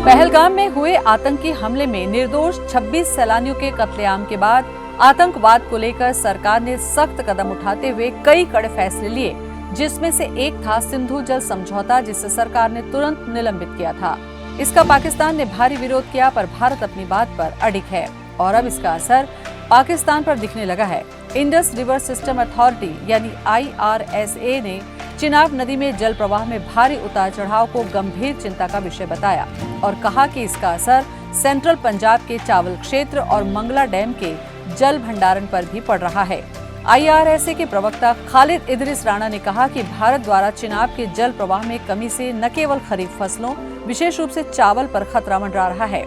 पहलगाम में हुए आतंकी हमले में निर्दोष 26 सैलानियों के कत्लेआम के बाद आतंकवाद को लेकर सरकार ने सख्त कदम उठाते हुए कई कड़े फैसले लिए, जिसमें से एक था सिंधु जल समझौता, जिसे सरकार ने तुरंत निलंबित किया था। इसका पाकिस्तान ने भारी विरोध किया, पर भारत अपनी बात पर अडिग है और अब इसका असर पाकिस्तान पर दिखने लगा है। इंडस रिवर सिस्टम अथॉरिटी यानी IRSA ने चिनाब नदी में जल प्रवाह में भारी उतार चढ़ाव को गंभीर चिंता का विषय बताया और कहा कि इसका असर सेंट्रल पंजाब के चावल क्षेत्र और मंगला डैम के जल भंडारण पर भी पड़ रहा है। IRSA के प्रवक्ता खालिद इदरिस राणा ने कहा कि भारत द्वारा चिनाब के जल प्रवाह में कमी से न केवल खरीफ फसलों, विशेष रूप से चावल पर खतरा मंडरा रहा है।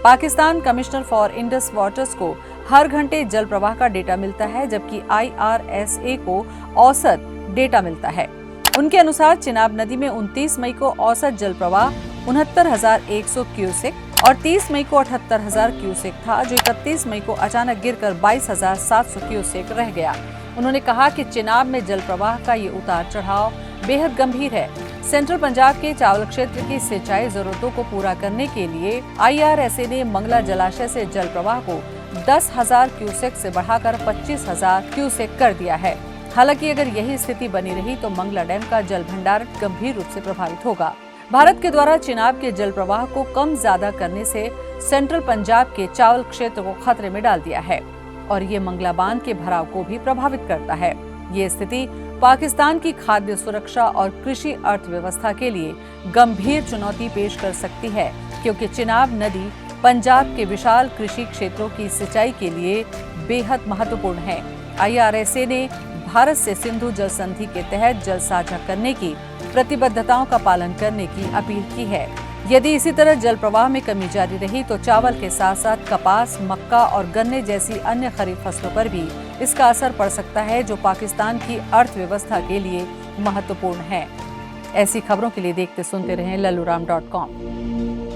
Pakistan commissioner for Indus waters को हर घंटे जल प्रवाह का डेटा मिलता है, जबकि IRSA को औसत डेटा मिलता है। उनके अनुसार चिनाब नदी में 29 मई को औसत जल प्रवाह 69,100 क्यूसेक और 30 मई को 78,000 क्यूसेक था, जो 31 मई को अचानक गिरकर 22,700 क्यूसेक रह गया। उन्होंने कहा कि चिनाब में जल प्रवाह का ये उतार चढ़ाव बेहद गंभीर है। सेंट्रल पंजाब के चावल क्षेत्र की सिंचाई जरूरतों को पूरा करने के लिए IRSA ने मंगला जलाशय से जल प्रवाह को 10,000 क्यूसेक से बढ़ाकर 25,000 क्यूसेक कर दिया है। हालांकि अगर यही स्थिति बनी रही तो मंगला डैम का जल भंडारण गंभीर रूप से प्रभावित होगा। भारत के द्वारा चिनाब के जल प्रवाह को कम ज्यादा करने से सेंट्रल पंजाब के चावल क्षेत्र को खतरे में डाल दिया है और ये मंगला बांध के भराव को भी प्रभावित करता है। ये स्थिति पाकिस्तान की खाद्य सुरक्षा और कृषि अर्थव्यवस्था के लिए गंभीर चुनौती पेश कर सकती है, क्योंकि चिनाब नदी पंजाब के विशाल कृषि क्षेत्रों की सिंचाई के लिए बेहद महत्वपूर्ण है। IRSA ने भारत से सिंधु जल संधि के तहत जल साझा करने की प्रतिबद्धताओं का पालन करने की अपील की है। यदि इसी तरह जल प्रवाह में कमी जारी रही तो चावल के साथ साथ कपास, मक्का और गन्ने जैसी अन्य खरीफ फसलों पर भी इसका असर पड़ सकता है, जो पाकिस्तान की अर्थव्यवस्था के लिए महत्वपूर्ण है। ऐसी खबरों के लिए देखते सुनते रहें लल्लूराम.com।